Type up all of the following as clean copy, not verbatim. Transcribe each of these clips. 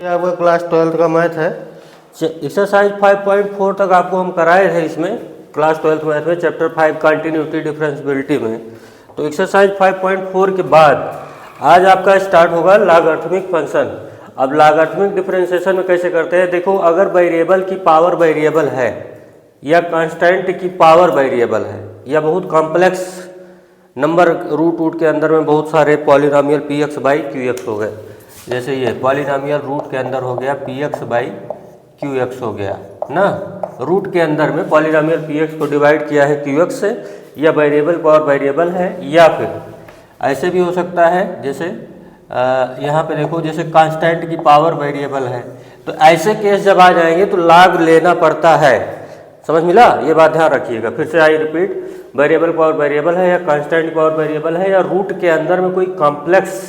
ये आपका क्लास 12 का मैथ है। एक्सरसाइज 5.4 तक आपको हम कराए थे इसमें क्लास 12 मैथ में चैप्टर 5 कंटिन्यूटी डिफरेंशियबिलिटी में। तो एक्सरसाइज 5.4 के बाद आज आपका स्टार्ट होगा लॉगरिथमिक फंक्शन। अब लॉगरिथमिक डिफरेंशिएशन में कैसे करते हैं, देखो अगर वेरिएबल की पावर वेरिएबल है या कांस्टेंट की पावर वेरिएबल है या बहुत कॉम्प्लेक्स नंबर रूट के अंदर में बहुत सारे polynomial P x by Q x हो गए, जैसे ये पॉलिनोमियल रूट के अंदर हो गया P x by Q x हो गया ना। रूट के अंदर में पॉलिनोमियल पी एक्स को डिवाइड किया है क्यू एक्स से, या वेरिएबल पावर वेरिएबल है, या फिर ऐसे भी हो सकता है जैसे यहाँ पे देखो जैसे कांस्टेंट की पावर वेरिएबल है। तो ऐसे केस जब आ जाएंगे तो लॉग लेना पड़ता है। समझ मिला, ये बात ध्यान रखिएगा। फिर से I repeat, variable power variable है या कांस्टेंट पावर वेरिएबल है या रूट के अंदर में कोई complex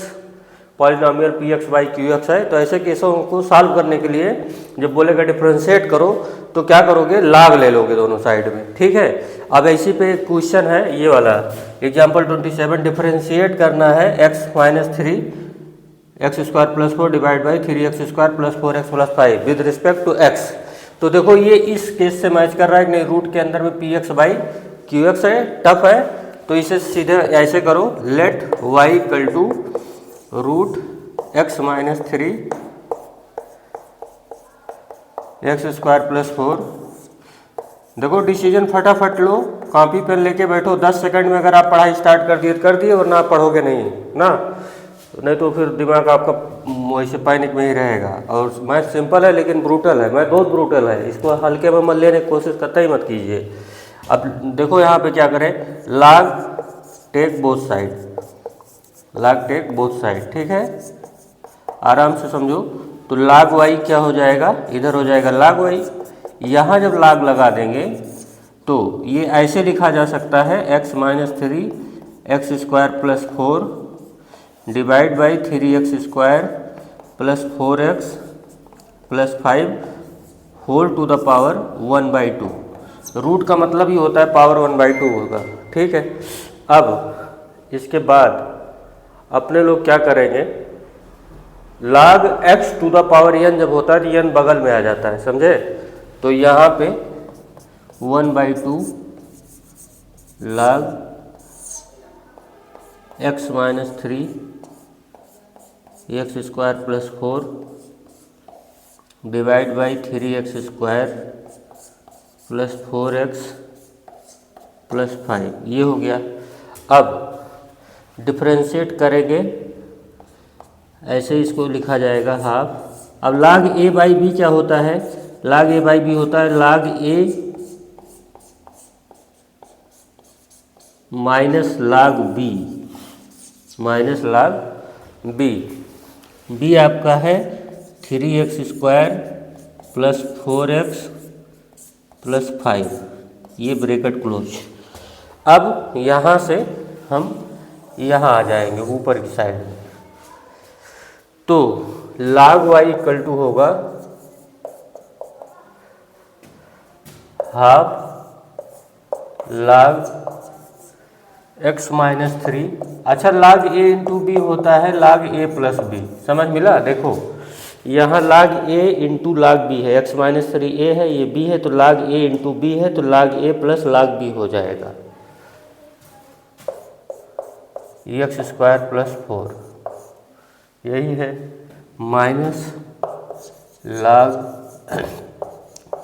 polynomial P x by Q x है, तो ऐसे केसों को सॉल्व करने के लिए जब बोलेगा डिफ्रेंशिएट करो तो क्या करोगे, लॉग ले लोगे दोनों साइड में। ठीक है। अब इसी पे एक क्वेश्चन है ये वाला एग्जाम्पल 27, डिफ्रेंशिएट करना है x minus 3 x square plus 4 divide by 3x square plus 4x plus 5 with respect to x। तो देखो ये इस केस से मैच कर रहा है कि नहीं, रूट के अंदर में P x by Q x है, टफ है, तो इसे सीधे ऐसे करो, let y equal to root x minus 3 x square plus 4। देखो डिसीजन फटाफट लो, कॉपी पेन लेके बैठो, 10 सेकंड में अगर आप पढ़ाई स्टार्ट कर दिए वरना आप पढ़ोगे नहीं ना, नहीं तो फिर दिमाग आपका वैसे पैनिक में ही रहेगा। और मैथ सिंपल है लेकिन ब्रूटल है, मैथ बहुत ब्रूटल है, इसको हल्के में मत लेने की कोशिश करता ही मत कीजिए। अब देखो यहाँ पे क्या करें, log take both side, log take both side. ठीक है, आराम से समझो। तो log y क्या हो जाएगा, इधर हो जाएगा log y। यहाँ जब log लगा देंगे तो ये ऐसे लिखा जा सकता है x minus 3 x square plus 4 divide by 3x square plus 4x plus 5 whole to the power 1/2। Root का मतलब ही होता है पावर 1/2 होगा। ठीक है। अब इसके बाद अपने लोग क्या करेंगे, log x to the power n जब होता है तो n बगल में आ जाता है, समझे। तो यहाँ पे 1/2 log x minus 3 x square plus 4 divide by 3x square plus 4x plus 5, ये हो गया। अब डिफ्रेंशिएट करेंगे, ऐसे इसको लिखा जाएगा हाफ। अब log a बाई बी क्या होता है, log a बाई बी होता है log a minus log b minus log b। b आपका है 3x square plus 4x plus 5, ये ब्रैकेट क्लोज। अब यहाँ से हम यहाँ आ जाएंगे ऊपर की साइड में, तो log y इक्वल टू होगा हाफ log x माइनस 3। अच्छा, log a इंटू बी होता है log a प्लस बी, समझ मिला। देखो यहाँ log a into log b है, x माइनस 3 a है, ये b है, तो log a इंटू बी है, तो log a plus log b हो जाएगा एक्स स्क्वायर प्लस 4, यही है, minus log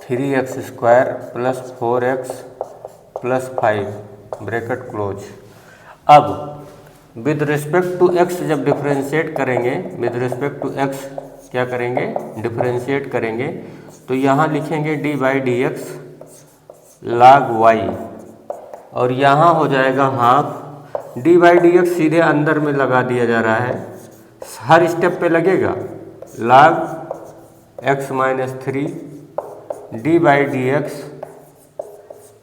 3x square plus 4x plus 5 bracket close. अब विद रिस्पेक्ट टू x जब डिफ्रेंशिएट करेंगे, विद रिस्पेक्ट टू x क्या करेंगे, डिफ्रेंशिएट करेंगे, तो यहाँ लिखेंगे d by d x log y, और यहाँ हो जाएगा half d by d x सीधे अंदर में लगा दिया जा रहा है, हर स्टेप पे लगेगा log x minus 3 d by d x.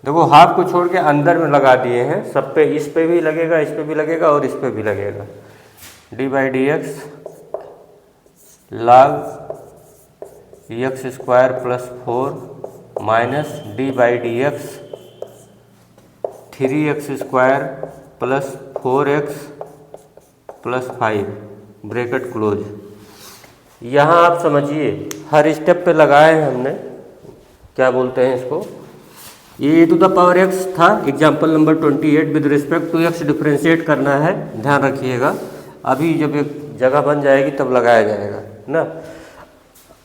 देखो हाफ को छोड़ के अंदर में लगा दिए हैं, सब पे, इस पे भी लगेगा, इस पे भी लगेगा और इस पे भी लगेगा, d by d x log x square plus 4 minus d by d x 3x square plus 4x plus 5 bracket close. यहाँ आप समझिए हर स्टेप पे लगाए हैं हमने, क्या बोलते हैं इसको, ये टू द पावर एक्स था, example number 28 with respect to x differentiate करना है, ध्यान रखिएगा। अभी जब एक जगह बन जाएगी तब लगाया जाएगा ना।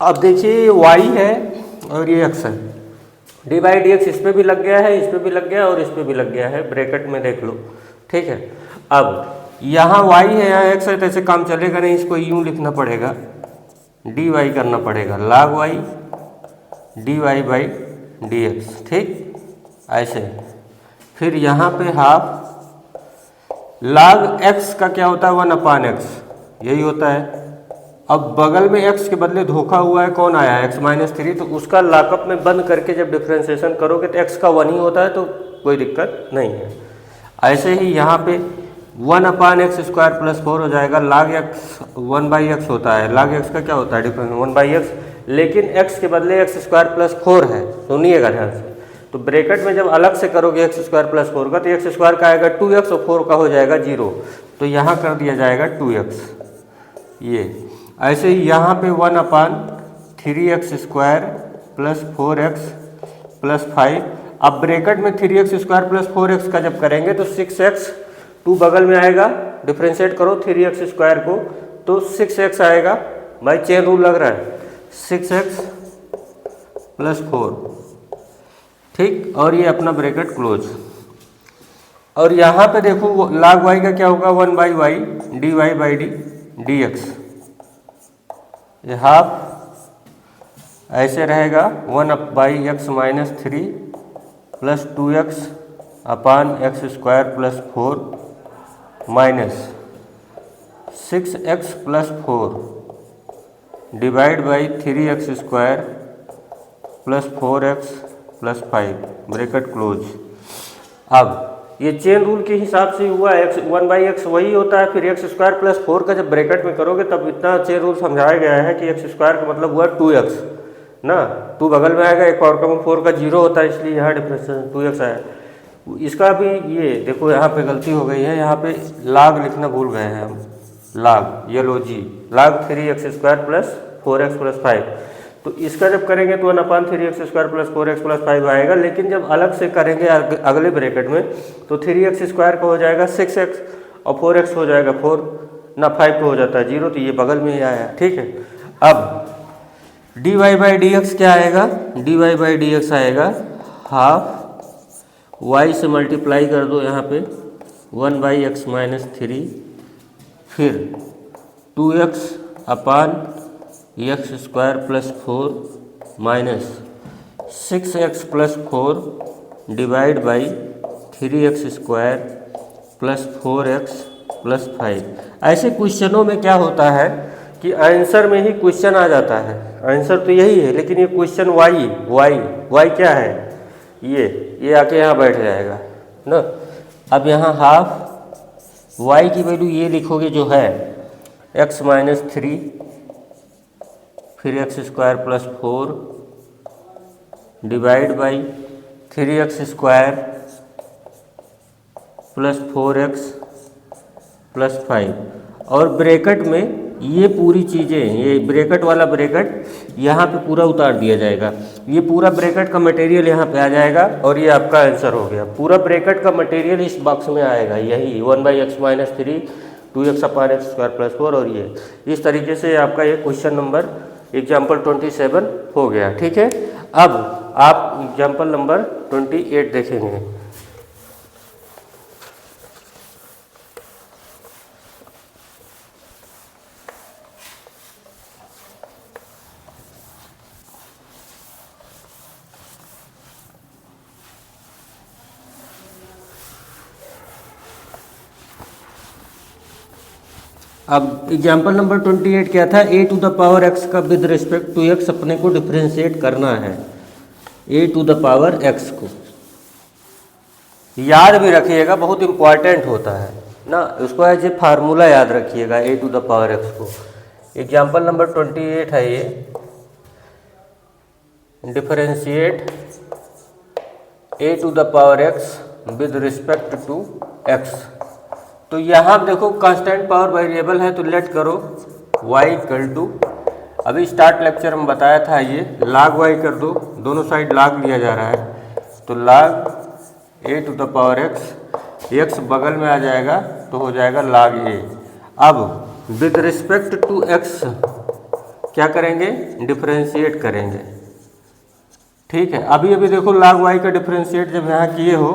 अब देखिए ये y है और ये x है, डी बाई डी एक्स इस पर भी लग गया है, इस पर भी लग गया और इस पर भी लग गया है, ब्रैकेट में देख लो, ठीक है। अब यहाँ y है, यहाँ x है, तो ऐसे काम चलेगा नहीं, इसको यूँ लिखना पड़ेगा, डी वाई करना पड़ेगा, log y d y by d x, ठीक ऐसे। फिर यहाँ पे हाफ log x का क्या होता है 1/x, यही होता है। अब बगल में x के बदले धोखा हुआ है, कौन आया है x-3, तो उसका लॉकअप में बंद करके जब डिफ्रेंशिएशन करोगे तो x का 1 ही होता है, तो कोई दिक्कत नहीं है। ऐसे ही यहाँ पे 1/x² + 4 हो जाएगा, log x 1/x होता है, log x का क्या होता है डिफरेंस 1/x, लेकिन x के बदले x² + 4 है, सुनिएगा ध्यान से। तो ब्रैकेट में जब अलग से करोगे x² + 4 का, तो x² का आएगा 2x और 4 का हो जाएगा 0, तो यहाँ कर दिया जाएगा 2x। ये ऐसे ही यहाँ पे 1/3x² + 4x + 5। अब ब्रैकेट में 3x² + 4x का जब करेंगे तो 6x, 2 बगल में आएगा, डिफ्रेंशिएट करो 3x² को तो 6x आएगा, भाई चेन रूल लग रहा है, 6x + 4, ठीक। और ये अपना ब्रैकेट क्लोज। और यहाँ पे देखो log y का क्या होगा 1/y dy by d x, ये हाफ ऐसे रहेगा 1/x-3 + 2x upon x² + 4 minus 6x + 4 divide by 3x² + 4x + 5 bracket close. अब ये चेन रूल के हिसाब से हुआ, x 1/x वही होता है, फिर x² + 4 का जब ब्रैकेट में करोगे तब इतना चेन रूल समझाया गया है कि x² का मतलब हुआ 2x ना, 2 बगल में आएगा, एक पावर का 4 का 0 होता है, इसलिए यहाँ डिफरेंस 2x आया। इसका भी ये देखो यहाँ पे गलती हो गई है, यहाँ पे log लिखना भूल गए हैं हम, log ये लो जी, log 3x² + 4x + 5, तो इसका जब करेंगे तो 1/3x² + 4x + 5 आएगा, लेकिन जब अलग से करेंगे अगले ब्रैकेट में तो 3x² का हो जाएगा 6x और 4x हो जाएगा 4 ना, 5 हो जाता है 0, तो ये बगल में ही आया, ठीक है। अब dy बाई डी एक्स क्या आएगा, dy बाई डी एक्स आएगा हाफ y से मल्टीप्लाई कर दो यहाँ पे 1/x-3, फिर 2x upon x² + 4 minus 6x + 4 divide by 3x² + 4x + 5। ऐसे क्वेश्चनों में क्या होता है कि आंसर में ही क्वेश्चन आ जाता है, आंसर तो यही है लेकिन ये क्वेश्चन y क्या है, ये आके यहाँ बैठ जाएगा ना। अब यहाँ हाफ y की वैल्यू ये लिखोगे जो है x-3, फिर x² + 4 divide by 3x² + 4x + 5, और ब्रैकेट में ये पूरी चीज़ें, ये ब्रैकेट वाला ब्रैकेट यहाँ पे पूरा उतार दिया जाएगा, ये पूरा ब्रैकेट का मटेरियल यहाँ पे आ जाएगा और ये आपका आंसर हो गया। पूरा ब्रैकेट का मटेरियल इस बॉक्स में आएगा, यही 1/x-3 2x/x² + 4, और ये इस तरीके से आपका ये क्वेश्चन नंबर एग्जाम्पल 27 हो गया, ठीक है। अब आप एग्जाम्पल नंबर 28 देखेंगे। अब एग्जाम्पल नंबर 28 क्या था, a⁴x का विद रिस्पेक्ट टू x अपने को डिफ्रेंशिएट करना है, a⁴x को याद भी रखिएगा, बहुत इम्पॉर्टेंट होता है ना, उसको एज ए फार्मूला याद रखिएगा a⁴x को। एग्जाम्पल नंबर 28 है ये, differentiate a⁴x with respect to x। तो यहाँ देखो कांस्टेंट पावर वेरिएबल है तो लेट करो y = अभी स्टार्ट लेक्चर में बताया था ये log y कर दो, दोनों साइड log लिया जा रहा है, तो log a to the power x बगल में आ जाएगा तो हो जाएगा log a। अब विद रिस्पेक्ट टू x क्या करेंगे, डिफरेंशिएट करेंगे। ठीक है, अभी देखो log y का डिफरेंशिएट जब यहाँ किए हो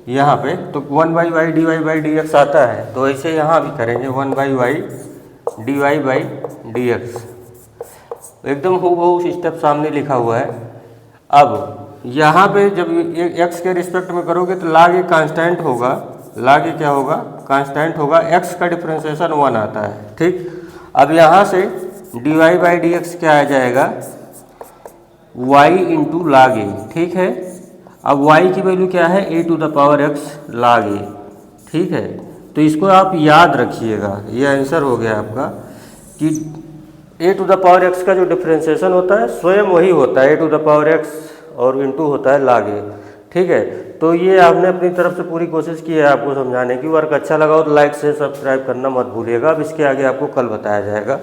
यहाँ पे तो 1/y dy/dx आता है, तो ऐसे यहाँ भी करेंगे 1/y dy/dx, एकदम हूबहू स्टेप सामने लिखा हुआ है। अब यहाँ पे जब x के रिस्पेक्ट में करोगे तो log ए कांस्टेंट होगा, log ए क्या होगा, कांस्टेंट होगा, x का डिफरेंशिएशन 1 आता है। ठीक, अब यहाँ से dy/dx क्या आ जाएगा, y इंटू log ए। ठीक है, अब y की वैल्यू क्या है, a to the power x log a. ठीक है, तो इसको आप याद रखिएगा, ये आंसर हो गया आपका कि a to the power x का जो डिफरेंशिएशन होता है स्वयं वही होता है a to the power x और इंटू होता है log ए। ठीक है, तो ये आपने अपनी तरफ से पूरी कोशिश की है आपको समझाने की। वर्क अच्छा लगा हो तो लाइक से सब्सक्राइब करना मत भूलिएगा। अब इसके आगे आपको कल बताया जाएगा।